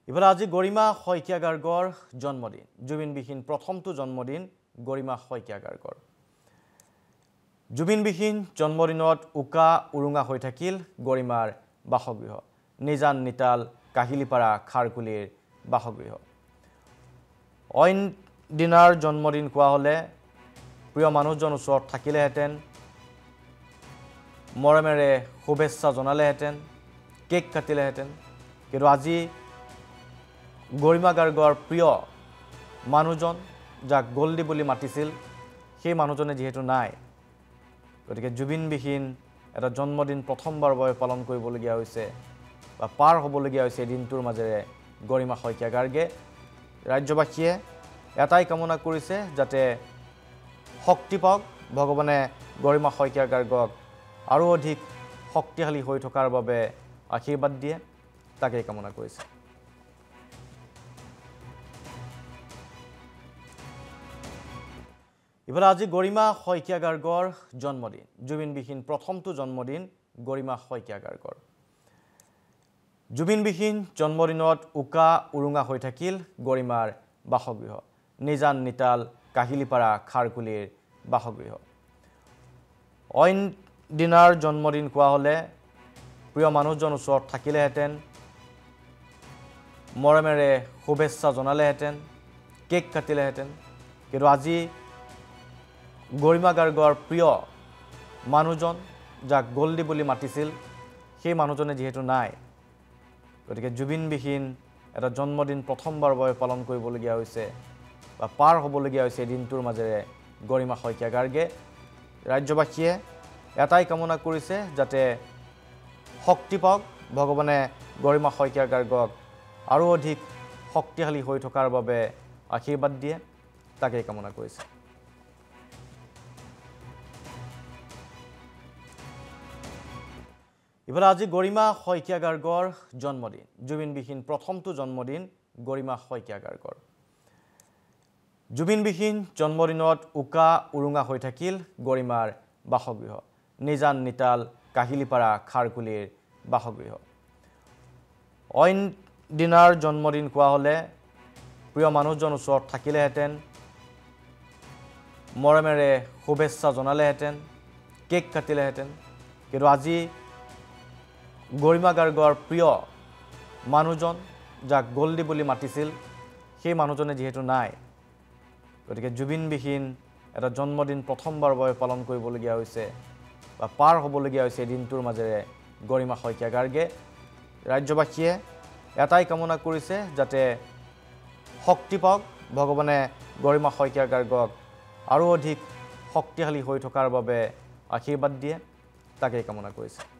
ইফালে আজি গৰিমা শইকীয়া গাৰ্গৰ জন্মদিন জুবিনবিহীন প্ৰথমটো জন্মদিন গৰিমা শইকীয়া গাৰ্গৰ জুবিনবিহীন জন্মদিনত উকা উৰুঙা হৈ থাকিল গৰিমাৰ বাসগৃহ নিজান নিতাল কাহিলিপাৰা খাৰকুলিৰ বাসগৃহ অইন দিনাৰ জন্মদিন কোৱা হলে প্ৰিয় মানুহজন ওচৰত থাকিলেহেঁতেন মৰমেৰে শুভেচ্ছা জনালেহেঁতেন কেক কাটিলেহেঁতেন কিন্তু আজি গৰিমা গাৰ্গৰ প্ৰিয় মানুহজন যাক গোল্ডি বুলি মাতিছিল সেই মানুহজনে যেহেতু নাই গতিকে জুবিনবিহীন এটা জন্মদিন প্ৰথমবাৰৰ বাবে পালন কৰিবলগীয়া হৈছে বা পাৰ হ'বলগীয়া হৈছে দিনটোৰ মাজেৰে গৰিমা শইকীয়া গাৰ্গে ৰাজ্যবাসীয়ে এটাই কামনা কৰিছে যাতে শক্তি পাওক ভগৱানে গৰিমা শইকীয়া গাৰ্গক আৰু অধিক শক্তিশালী হৈ থকাৰ বাবে আশীৰ্বাদ দিয়ে তাকেই কামনা কৰিছে ইফালে আজি গৰিমা শইকীয়া গাৰ্গৰ জন্মদিন জুবিনবিহীন প্ৰথমটো জন্মদিন গৰিমা শইকীয়া গাৰ্গৰ জুবিনবিহীন জন্মদিনত উকা উৰুঙা হৈ থাকিল গৰিমাৰ বাসগৃহ নিজান নিতাল কাহিলিপাৰা খাৰকুলিৰ বাসগৃহ অইন দিনাৰ জন্মদিন কোৱা হলে প্ৰিয় মানুহজন ওচৰত থাকিলেহেঁতেন মৰমেৰে শুভেচ্ছা জনালেহেঁতেন কেক কাটিলেহেঁতেন কিন্তু আজি গৰিমা গাৰ্গৰ প্ৰিয় মানুহজন যাক গোল্ডি বুলি মাতিছিল সেই মানুহজনে যেহেতু নাই গতিকে জুবিনবিহীন এটা জন্মদিন প্ৰথমবাৰৰ বাবে পালন কৰিবলগীয়া হৈছে বা পাৰ হ'বলগীয়া হৈছে দিনটোৰ মাজেৰে গৰিমা শইকীয়া গাৰ্গে ৰাজ্যবাসীয়ে এটাই কামনা কৰিছে যাতে শক্তি পাওক ভগৱানে গৰিমা শইকীয়া গাৰ্গক আৰু অধিক শক্তিশালী হৈ থকাৰ বাবে আশীৰ্বাদ দিয়ে তাকেই কামনা কৰিছে ইফালে আজি গৰিমা শইকীয়া গাৰ্গৰ জন্মদিন জুবিনবিহীন প্ৰথমটো জন্মদিন গৰিমা শইকীয়া গাৰ্গৰ জুবিনবিহীন জন্মদিনত উকা উৰুঙা হৈ থাকিল গৰিমাৰ বাসগৃহ নিজান নিতাল কাহিলিপাৰা খাৰকুলিৰ বাসগৃহ অইন দিনাৰ জন্মদিন কোৱা হলে প্ৰিয় মানুহজন ওচৰত থাকিলেহেঁতেন মৰমেৰে শুভেচ্ছা জনালেহেঁতেন কেক কাটিলেহেঁতেন কিন্তু আজি গৰিমা গাৰ্গৰ প্ৰিয় মানুহজন যাক গোল্ডি বুলি মাতিছিল সেই মানুহজনে যেহেতু নাই গতিকে জুবিনবিহীন এটা জন্মদিন প্ৰথমবাৰৰ বাবে পালন কৰিবলগীয়া হৈছে বা পাৰ হ'বলগীয়া হৈছে দিনটোৰ মাজেৰে গৰিমা শইকীয়া গাৰ্গে ৰাজ্যবাসীয়ে এটাই কামনা কৰিছে যাতে শক্তি পাওক ভগৱানে গৰিমা শইকীয়া গাৰ্গক আৰু অধিক শক্তিশালী হৈ থকাৰ বাবে আশীৰ্বাদ দিয়ে তাকেই কামনা কৰিছে